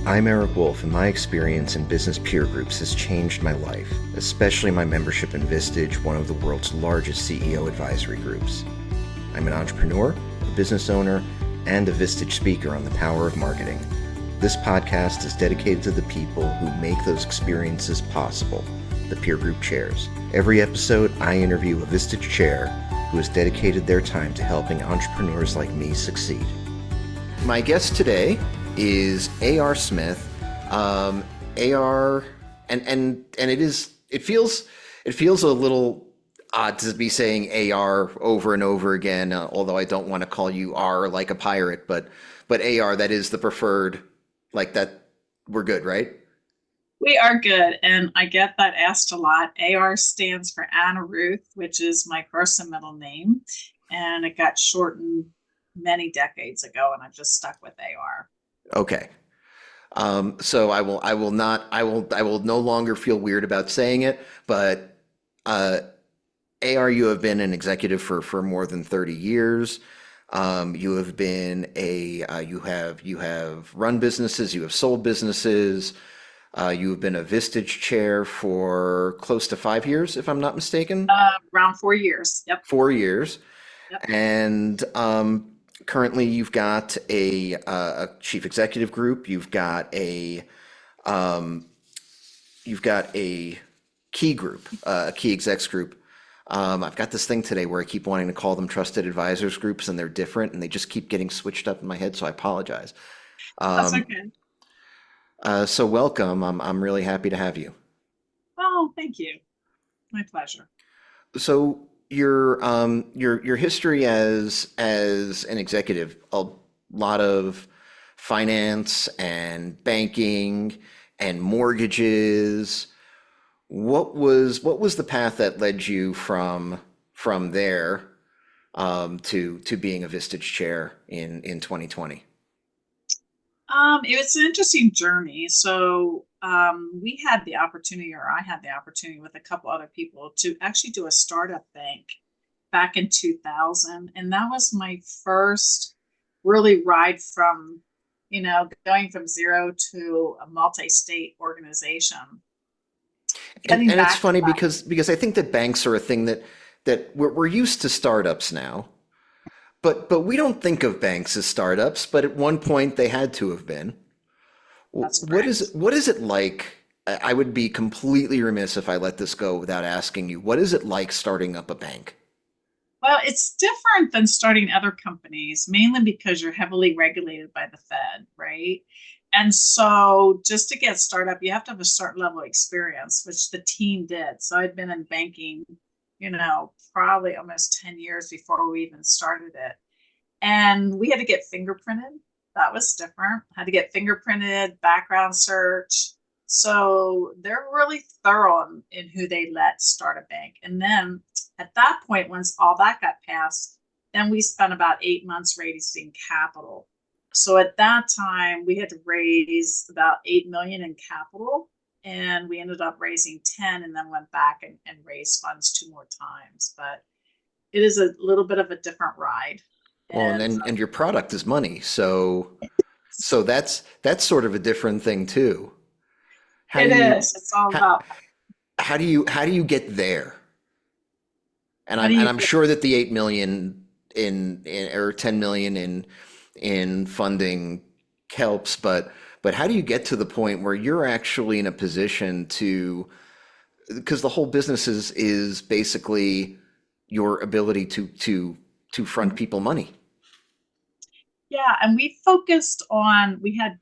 I'm Eric Wolf, and my experience in business peer groups has changed my life, especially my membership in Vistage, one of the world's largest CEO advisory groups. I'm an entrepreneur, a business owner, and a Vistage speaker on the power of marketing. This podcast is dedicated to the people who make those experiences possible, the peer group chairs. Every episode, I interview a Vistage chair who has dedicated their time to helping entrepreneurs like me succeed. My guest today is A.R. Smith. A.R. and it feels a little odd to be saying A.R. over and over again, although I don't want to call you R like a pirate, but A.R. that is the preferred, like that. We're good, right? We are good, and I get that asked a lot. AR stands for Anna Ruth, which is my first and middle name, and it got shortened many decades ago, and I just stuck with AR. Okay. So I will no longer feel weird about saying it, but AR, you have been an executive for more than 30 years. You have been you have run businesses, you have sold businesses. You have been a Vistage chair for close to 5 years, if I'm not mistaken. Around 4 years. Yep. 4 years. Yep. And currently you've got a chief executive group. Um, you've got a key group, a key execs group. I've got this thing today where I keep wanting to call them trusted advisors groups, and they're different, and they just keep getting switched up in my head, so I apologize. That's Um, okay. so welcome. I'm really happy to have you. Oh, thank you. My pleasure. So your history as an executive, a lot of finance and banking and mortgages. What was the path that led you from there to being a Vistage chair in 2020? It was an interesting journey. So we had the opportunity, or I had the opportunity with a couple other people to actually do a startup bank back in 2000. And that was my first really ride from, going from zero to a multi-state organization. And Getting and it's back to funny that. because I think that banks are a thing that we're used to startups now. But we don't think of banks as startups, but at one point they had to have been. That's correct. What is it like? I would be completely remiss if I let this go without asking you, what is it like starting up a bank? Well, it's different than starting other companies, mainly because you're heavily regulated by the Fed, right? And so just to get started up, you have to have a certain level of experience, which the team did. So I'd been in banking, probably almost 10 years before we even started it. And we had to get fingerprinted. That was different. Had to get fingerprinted, background search. So they're really thorough in who they let start a bank. And then at that point, once all that got passed, then we spent about 8 months raising capital. So at that time, we had to raise about 8 million in capital, and we ended up raising 10 and then went back and raised funds two more times. But it is a little bit of a different ride. Well, and And and your product is money, so that's sort of a different thing too. How do it you is. It's all how, about how do you get there? And how do I'm you get. sure that the 8 million in or 10 million in funding helps, but how do you get to the point where you're actually in a position to, because the whole business is basically your ability to front people money. Yeah, and we had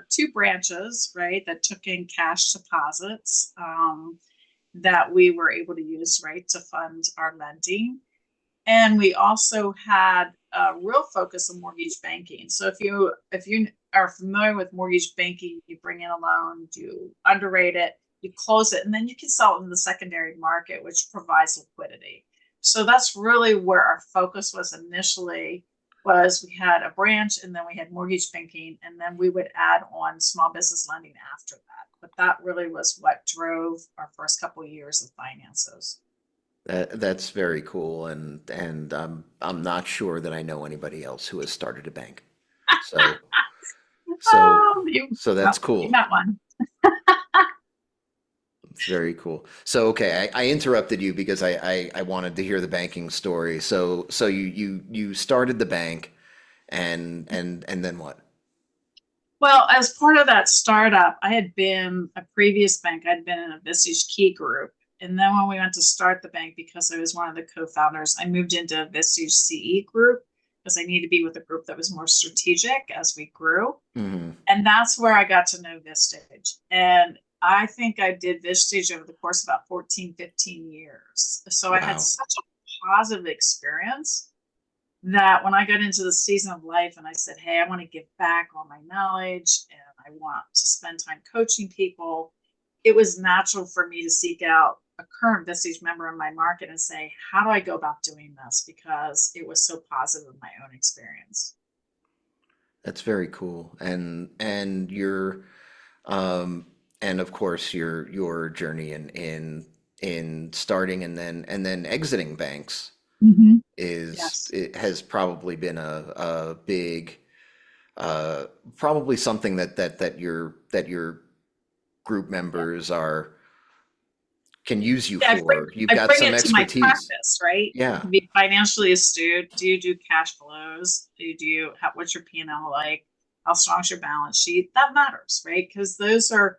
two branches, right, that took in cash deposits that we were able to use, right, to fund our lending. And we also had a real focus on mortgage banking. So if you are familiar with mortgage banking, you bring in a loan, you underrate it, you close it, and then you can sell it in the secondary market, which provides liquidity. So that's really where our focus was initially. Was we had a branch, and then we had mortgage banking, and then we would add on small business lending after that. But that really was what drove our first couple of years of finances. That's very cool, and I'm not sure that I know anybody else who has started a bank. So so Oh, So well, that's you cool. met one. It's very cool. So, okay, I interrupted you because I wanted to hear the banking story. So you started the bank and then what? Well, as part of that startup, I had been a previous bank, I'd been in a Vistage Key group. And then when we went to start the bank, because I was one of the co-founders, I moved into a Vistage CE group because I needed to be with a group that was more strategic as we grew. Hmm. And that's where I got to know Vistage. And I think I did Vistage over the course of about 14, 15 years. So I had Wow. such a positive experience that when I got into the season of life and I said, hey, I want to give back all my knowledge and I want to spend time coaching people, it was natural for me to seek out a current Vistage member in my market and say, how do I go about doing this? Because it was so positive in my own experience. That's very cool. And your um and of course your journey in starting and then exiting banks Mm-hmm. is Yes. it has probably been a big uh probably something that your group Yeah. members are can use you Yeah, for. You've I got bring some it to my expertise. practice, right? You Yeah. can be financially astute. Do you do cash flows? What's your P&L like? How strong is your balance sheet? That matters, right? Because those are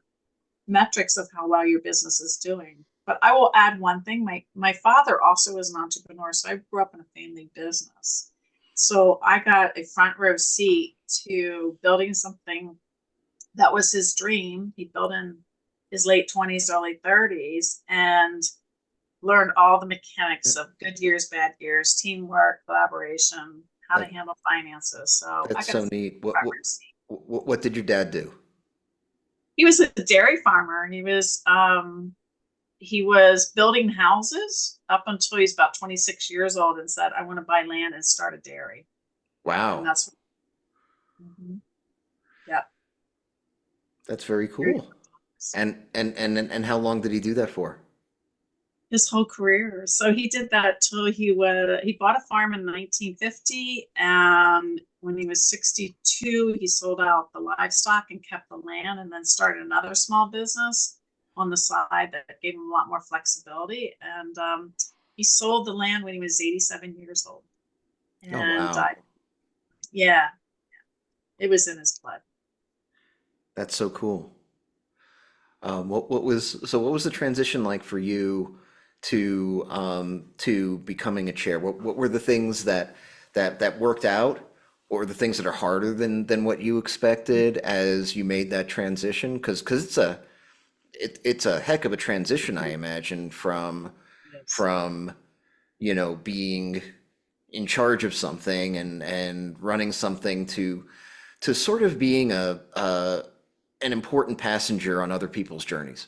metrics of how well your business is doing. But I will add one thing. My father also was an entrepreneur, so I grew up in a family business. So I got a front row seat to building something that was his dream. He built in his late 20s, early 30s, and learned all the mechanics of good years, bad years, teamwork, collaboration, how to That handle finances. So I that's got a so neat. front row seat. What did your dad do? He was a dairy farmer. He was building houses up until he's about 26 years old and said, I want to buy land and start a dairy. And Wow. that's, mhm, yeah. That's very cool. And how long did he do that for? His whole career. So he did that till he bought a farm in 1950, and when he was 62, he sold out the livestock and kept the land, and then started another small business on the side that gave him a lot more flexibility. And he sold the land when he was 87 years old, Oh, and wow. yeah, it was in his blood. That's so cool. What was the transition like for you to becoming a chair? What were the things that worked out, or the things that are harder than what you expected as you made that transition? Because it's a heck of a transition, I imagine, from Yes. from being in charge of something and running something to sort of being a an important passenger on other people's journeys.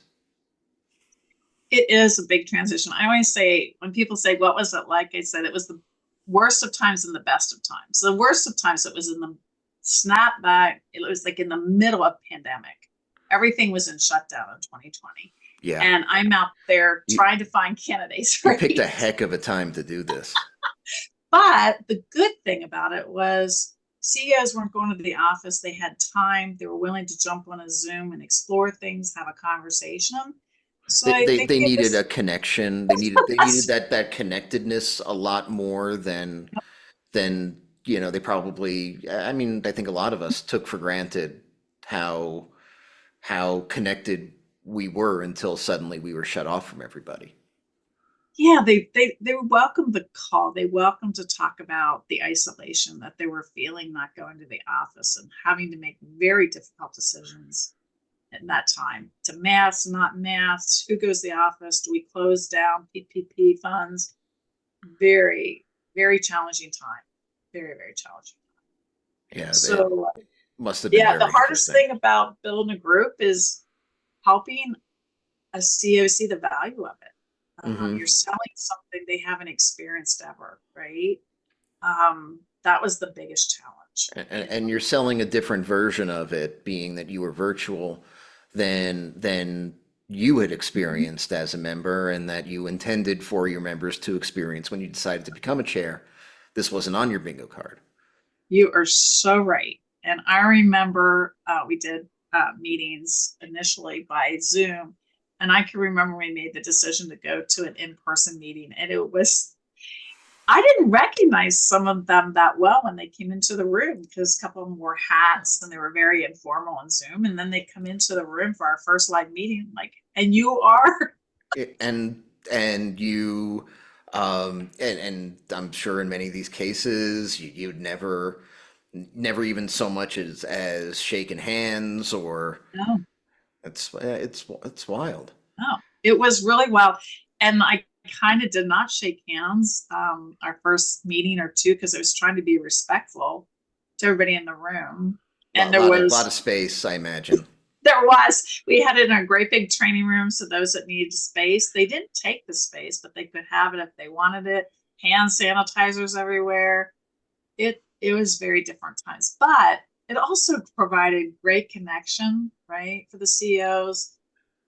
It is a big transition. I always say when people say, what was it like? I said it was the worst of times and the best of times. So the worst of times, it was in the snapback. It was like in the middle of pandemic. Everything was in shutdown in 2020. Yeah, And I'm out there you trying to find candidates, you picked a right? heck of a time to do this. But the good thing about it was CEOs weren't going to the office. They had time. They were willing to jump on a Zoom and explore things, have a conversation. So They, I they think they it needed a was connection. They needed us. that connectedness a lot more than they probably. I mean, I think a lot of us took for granted how how connected we were until suddenly we were shut off from everybody. Yeah, they welcomed the call. They welcomed to talk about the isolation that they were feeling not going to the office and having to make very difficult decisions at that time to mask, not mask, who goes to the office, do we close down PPP funds? Very, very challenging time. Very, very challenging. Yeah, it So must have been yeah, the very hardest interesting. thing about building a group is helping a CEO see the value of it. Hmm. You're selling something they haven't experienced ever, right? That was the biggest challenge. And you're selling a different version of it, being that you were virtual than you had Mhm. experienced as a member, and that you intended for your members to experience when you decided to become a chair. This wasn't on your bingo card. You are so right. And I remember we did. meetings initially by Zoom. And I can remember we made the decision to go to an in-person meeting, and it was, I didn't recognize some of them that well when they came into the room because a couple of them wore hats and they were very informal on Zoom. And then they come into the room for our first live meeting, like, and you are. And you and I'm sure in many of these cases you'd never even so much as shaken hands or No, it's wild. no, it was really wild. And I kind of did not shake hands our first meeting or two because I was trying to be respectful to everybody in the room. And there Lot was of space, I imagine. we had it in a great big training room. So those that needed space, they didn't take the space, but they could have it if they wanted it. Hand sanitizers everywhere. It was very different times, but it also provided great connection, right, for the CEOs.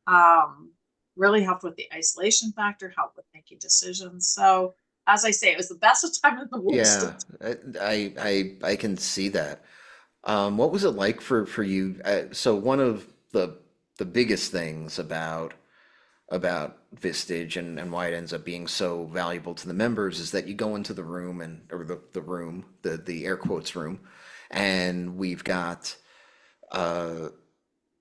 Um, really helped with the isolation factor, helped with making decisions. So as I say, it was the best of time in the worst. Yeah, I can see that. What was it like for you? So one of the biggest things about Vistage and why it ends up being so valuable to the members is that you go into the room or the room, the air quotes room, and uh,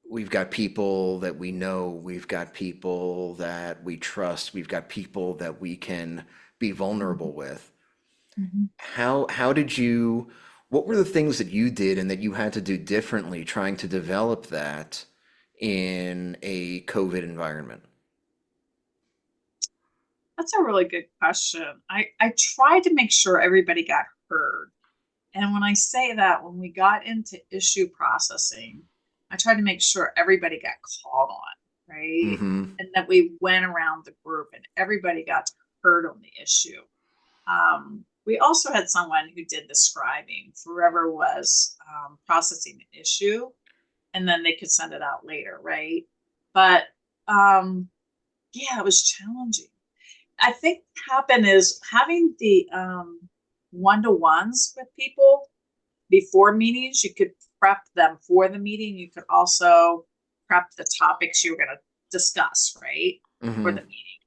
we've got people that we know, we've got people that we trust, we've got people that we can be vulnerable with. Mhm. How did you, what were the things that you did and that you had to do differently trying to develop that in a COVID environment? That's a really good question. I tried to make sure everybody got heard. And when I say that, when we got into issue processing, I tried to make sure everybody got called on, right? Mm-hmm. And that we went around the group and everybody got heard on the issue. We also had someone who did the scribing for whoever was processing the issue, and then they could send it out later, right? But um, yeah, it was challenging. I think what happened is having the one-to-ones with people before meetings, you could prep them for the meeting. You could also prep the topics you were going to discuss, right, for Mm-hmm. the meeting.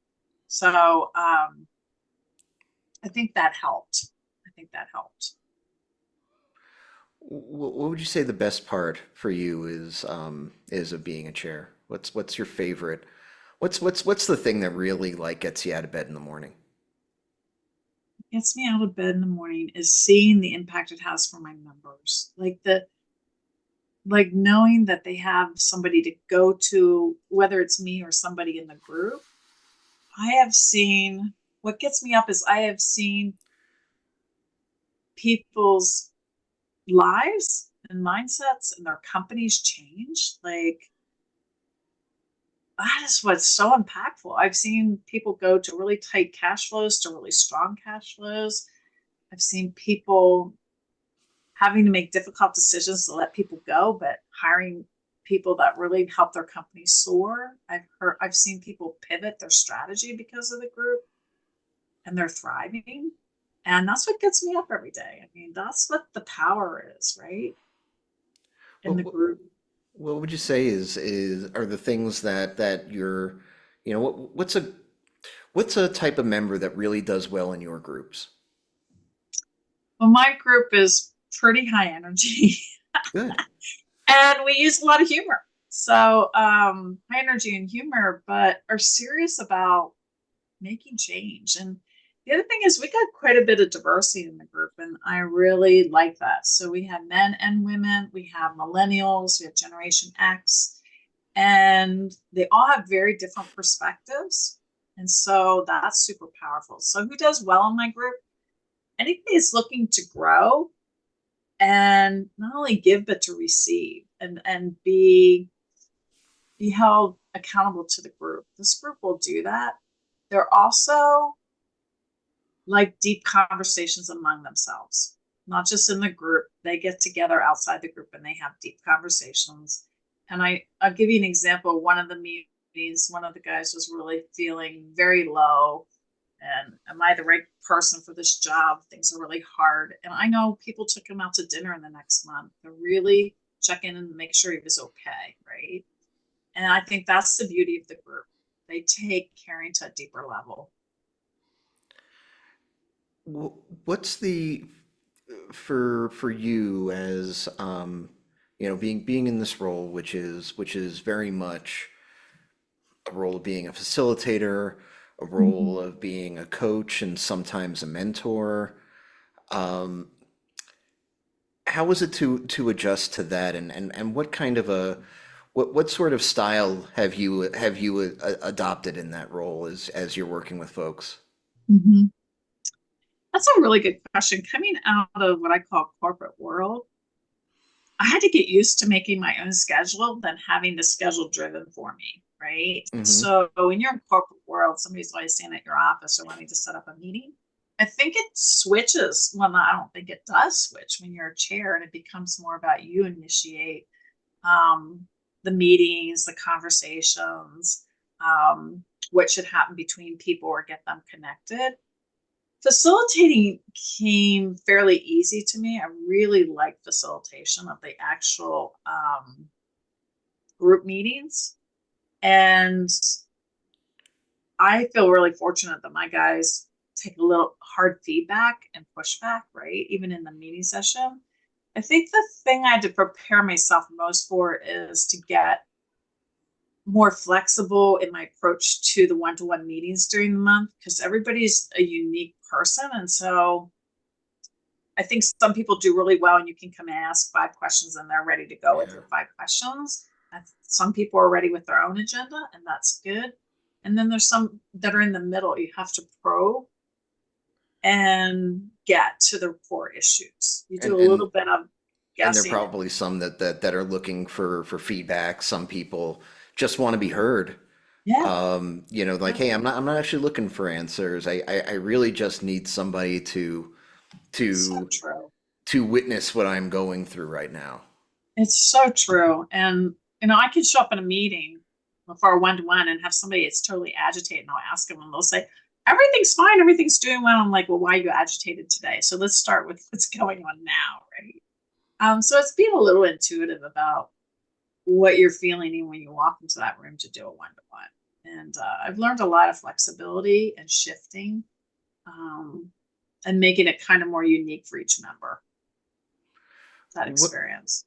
So I think that helped. I think that helped. What would you say the best part for you is of being a chair? What's your favorite? What's the thing that really like gets you out of bed in the morning? Gets me out of bed in the morning is seeing the impact it has for my members. Like knowing that they have somebody to go to, whether it's me or somebody in the group. I have seen what gets me up is I have seen people's lives and mindsets and their companies change. Like that is what's so impactful. I've seen people go to really tight cash flows to really strong cash flows. I've seen people having to make difficult decisions to let people go, but hiring people that really help their company soar. I've seen people pivot their strategy because of the group and they're thriving. And that's what gets me up every day. I mean, that's what the power is, right? In the What group. what would you say is are the things that you're, what's a type of member that really does well in your groups? Well, my group is pretty high energy Good. and we use a lot of humor. So, high energy and humor, but are serious about making change. And the other thing is, we got quite a bit of diversity in the group, and I really like that. So, we have men and women, we have millennials, we have Generation X, and they all have very different perspectives. And so, that's super powerful. So, who does well in my group? Anybody is looking to grow and not only give, but to receive and be held accountable to the group. This group will do that. They're also like deep conversations among themselves, not just in the group. They get together outside the group and they have deep conversations. And I'll give you an example. One of the meetings, one of the guys was really feeling very low. And am I the right person for this job? Things are really hard. And I know people took him out to dinner in the next month to really check in and make sure he was okay, right? And I think that's the beauty of the group. They take caring to a deeper level. What's the for you as being in this role, which is very much a role of being a facilitator, a role Mhm. of being a coach, and sometimes a mentor. Um, how was it to adjust to that, and what kind of a what sort of style have you adopted in that role as you're working with folks? Mhm. That's a really good question. Coming out of what I call corporate world, I had to get used to making my own schedule than having the schedule driven for me, right? Hmm. So when you're in corporate world, somebody's always saying at your office or wanting to set up a meeting. I think it switches. Well, I don't think it does switch when you're a chair, and it becomes more about you initiate um, the meetings, the conversations, um, what should happen between people or get them connected. Facilitating came fairly easy to me. I really like facilitation of the actual group meetings. And I feel really fortunate that my guys take a little hard feedback and pushback, right? Even in the meeting session. I think the thing I had to prepare myself most for is to get more flexible in my approach to the one-to-one meetings during the month because everybody's a unique person. And so I think some people do really well and you can come and ask 5 questions and they're ready to go with Yeah. your 5 questions. Some people are ready with their own agenda and that's good. And then there's some that are in the middle. You have to probe and get to the core issues. You do And a little and bit of and there are guessing. probably some that are looking for feedback. Some people just want to be heard. Yeah, Like, yeah, hey, I'm not actually looking for answers. I really just need somebody so to true. to witness what I'm going through right now. It's so true. And, I could show up in a meeting for a one to one and have somebody that's totally agitated and I'll ask them and they'll say, everything's fine, everything's doing well. I'm like, well, why are you agitated today? So let's start with what's going on now, right? So it's being a little intuitive about what you're feeling when you walk into that room to do a one to one. And I've learned a lot of flexibility and shifting um, and making it kind of more unique for each member, that What experience.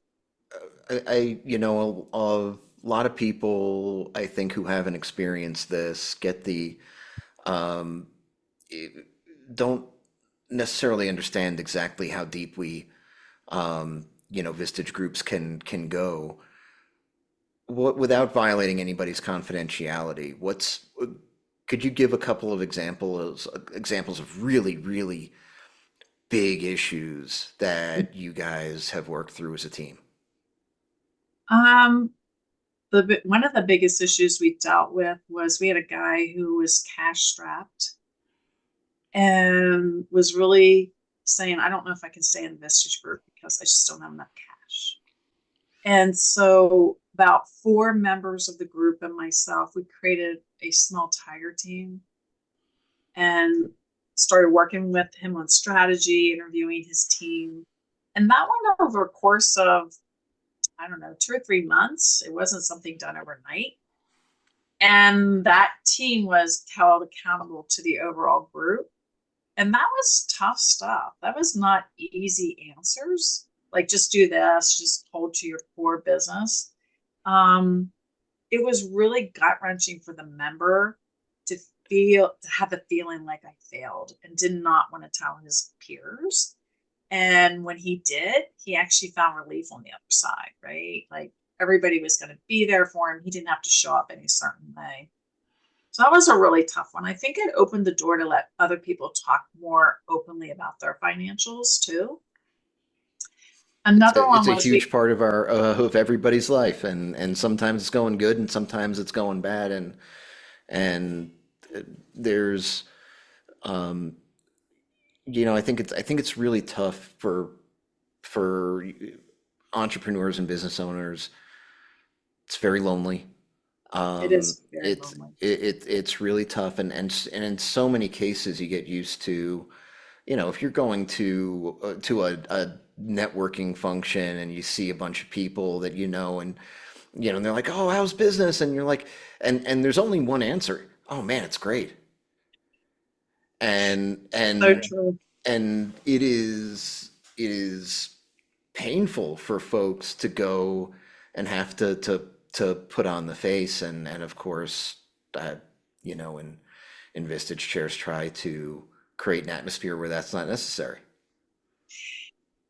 a lot of people I think who haven't experienced this get the um, eh, don't necessarily understand exactly how deep Vistage groups can go. What, without violating anybody's confidentiality, could you give a couple of examples of really, really big issues that you guys have worked through as a team? Um, one of the biggest issues we dealt with was we had a guy who was cash strapped and was really saying, I don't know if I can stay in the Vistage group because I just don't have enough cash. And so about 4 members of the group and myself, we created a small tiger team and started working with him on strategy, interviewing his team. And that went over a course of, I don't know, 2 or 3 months. It wasn't something done overnight. And that team was held accountable to the overall group. And that was tough stuff. That was not easy answers. Like just do this, just hold to your core business. Um, it was really gut wrenching for the member to to have the feeling like I failed and did not want to tell his peers. And when he did, he actually found relief on the other side, right? Like everybody was going to be there for him. He didn't have to show up any certain way. So that was a really tough one. I think it opened the door to let other people talk more openly about their financials too. It's Another a one it's a was huge part of our of everybody's life, and sometimes it's going good, and sometimes it's going bad, and there's um, I think it's really tough for entrepreneurs and business owners. It's very lonely. it is very lonely. It's really tough, and in so many cases you get used to, if you're going to networking function and you see a bunch of people that and they're like, "Oh, how's business?" And you're like, and there's only one answer. "Oh man, it's great." And So and true. and it is painful for folks to go and have to put on the face and of course and Vistage chairs try to create an atmosphere where that's not necessary.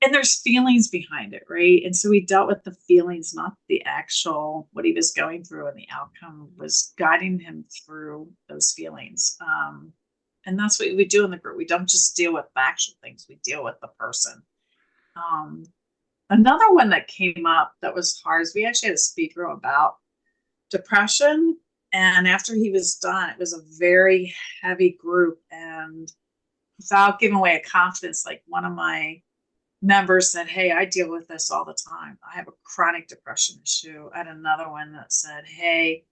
And there's feelings behind it, right? And so we dealt with the feelings, not the actual what he was going through, and the outcome was guiding him through those feelings. And that's what we do in the group. We don't just deal with factual things; we deal with the person. Um, Another one that came up that was hard is we actually had a speaker about depression. And after he was done, it was a very heavy group. And without giving away a confidence, like one of my members said, "Hey, I deal with this all the time. I have a chronic depression issue." I had another one that said, "Hey,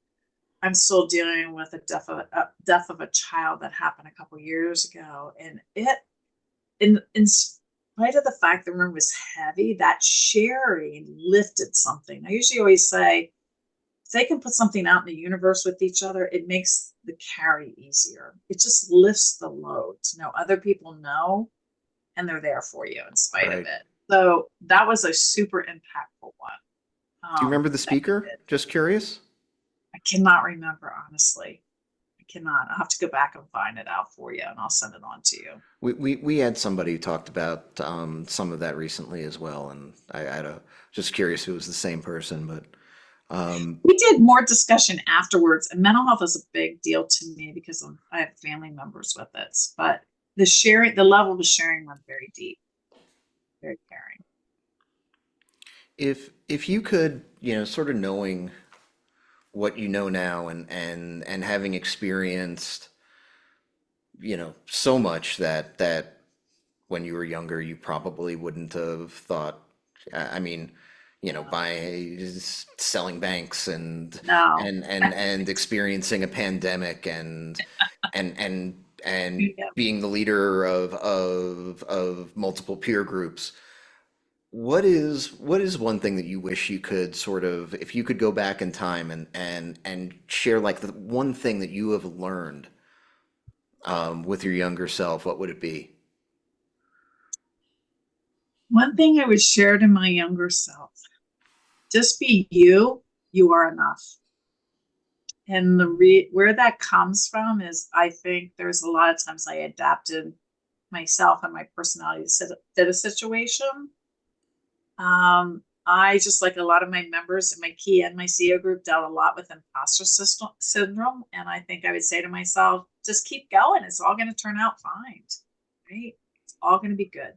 I'm still dealing with death of a child that happened a couple years ago." And in spite of the fact the room was heavy, that sharing lifted something. I usually always say, if they can put something out in the universe with each other, it makes the carry easier. It just lifts the load to know other people know and they're there for you in spite of Right. it. So that was a super impactful one. Do you remember the That we speaker? did. Just curious. I cannot remember honestly. I cannot. I'll have to go back and find it out for you, and I'll send it on to you. We had somebody who talked about some of that recently as well, and just curious if it was the same person, but We did more discussion afterwards, and mental health is a big deal to me because I have family members with it. But the level of sharing went very deep, very caring. if you could, sort of knowing what you know now and having experienced, so much that when you were younger you probably wouldn't have thought. I mean, Yeah. by selling banks and No. and experiencing a pandemic and Yeah. being the leader of multiple peer groups. What is one thing that you wish you could sort of, if you could go back in time and share like the one thing that you have learned with your younger self, what would it be? One thing I would share to my younger self: just be you. You are enough. And where that comes from is, I think there's a lot of times I adapted myself and my personality to fit a situation. I, just like a lot of my members in my key and my CEO group, dealt a lot with imposter syndrome. And I think I would say to myself, just keep going. It's all going to turn out fine, right? It's all going to be good.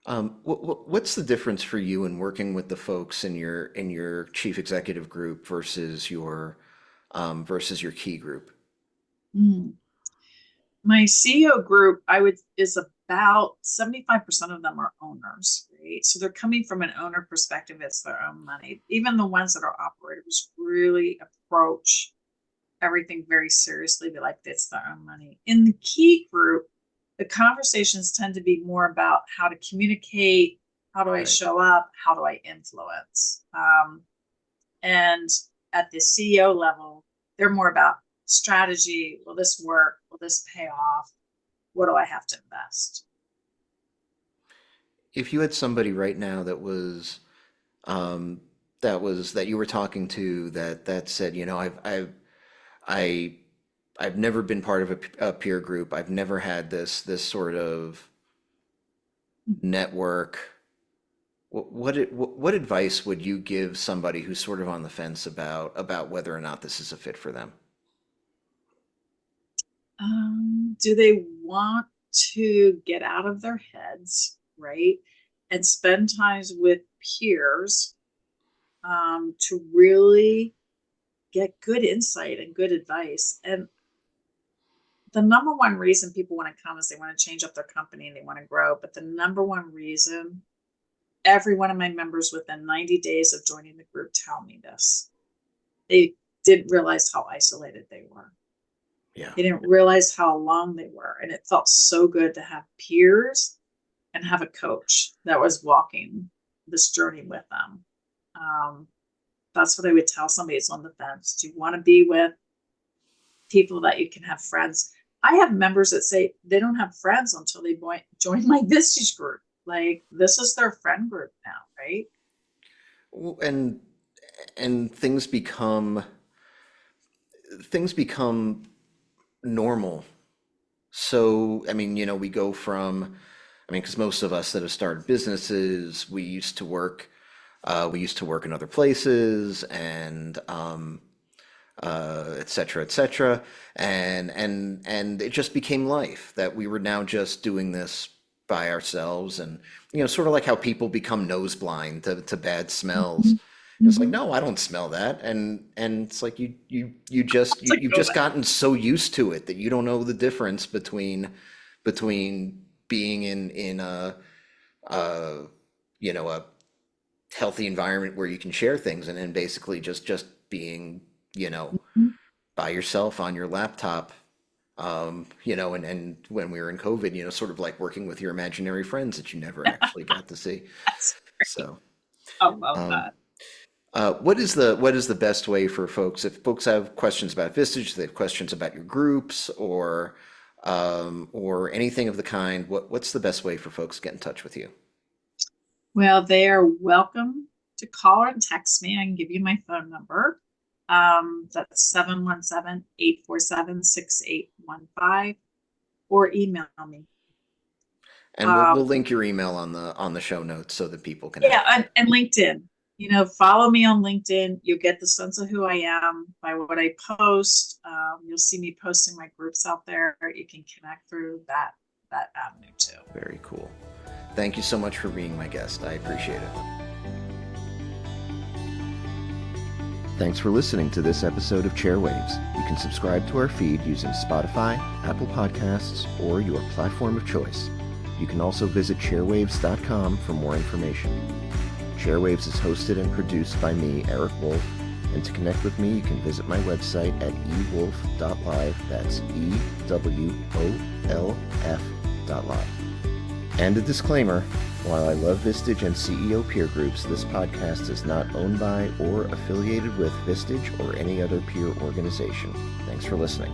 What's the difference for you in working with the folks in your chief executive group versus your key group? Mm. My CEO group, I would is about 75% of them are owners, right? So they're coming from an owner perspective. It's their own money. Even the ones that are operators really approach everything very seriously. They like, it's their own money. In the key group, the conversations tend to be more about how to communicate, how do I Right. show up, how do I influence. And at the CEO level, they're more about strategy. Will this work? Will this pay off? What do I have to invest? If you had somebody right now um, that you were talking to that said, I I've never been part of a peer group. I've never had this sort of network. What advice would you give somebody who's sort of on the fence about whether or not this is a fit for them? Do they want to get out of their heads, right? And spend times with peers, to really get good insight and good advice. And the number one reason people want to come is they want to change up their company and they want to grow. But the number one reason, every one of my members within 90 days of joining the group tell me this: they didn't realize how isolated they were. Yeah. They didn't realize how alone they were. And it felt so good to have peers and have a coach that was walking this journey with them. That's what I would tell somebody who's on the fence. Do you want to be with people that you can have friends? I have members that say they don't have friends until they join my Vistage group. Like, this is their friend group now, right? Well, and things become normal. So, I mean, we go from, because most of us that have started businesses, we used to work in other places, and et cetera, et cetera. And it just became life that we were now just doing this by ourselves. And, sort of like how people become nose blind to bad smells. Mhm. It's like, Mhm. no, I don't smell that. And it's like It's like, you've go just back. gotten so used to it that you don't know the difference between being in a a healthy environment where you can share things, and then basically just being, you know, Mhm. by yourself on your laptop. And when we were in COVID, sort of like working with your imaginary friends that you never actually got to see. That's great. So, I love um, that. what is the best way for folks, if folks have questions about Vistage, they have questions about your groups, or anything of the kind, what's the best way for folks to get in touch with you? Well, they are welcome to call or text me. I can give you my phone number. That's 717-847-6815, or email me. And we'll Um, link your email on the show notes so that people can have yeah, that. and LinkedIn. Follow me on LinkedIn. You'll get the sense of who I am by what I post. You'll see me posting my groups out there. You can connect through that avenue too. Very cool. Thank you so much for being my guest. I appreciate it. Thanks for listening to this episode of Chairwaves. You can subscribe to our feed using Spotify, Apple Podcasts, or your platform of choice. You can also visit chairwaves.com for more information. Chairwaves is hosted and produced by me, Eric Wolf, and to connect with me, you can visit my website at ewolf.live. That's EWOLF.live. And a disclaimer, while I love Vistage and CEO peer groups, this podcast is not owned by or affiliated with Vistage or any other peer organization. Thanks for listening.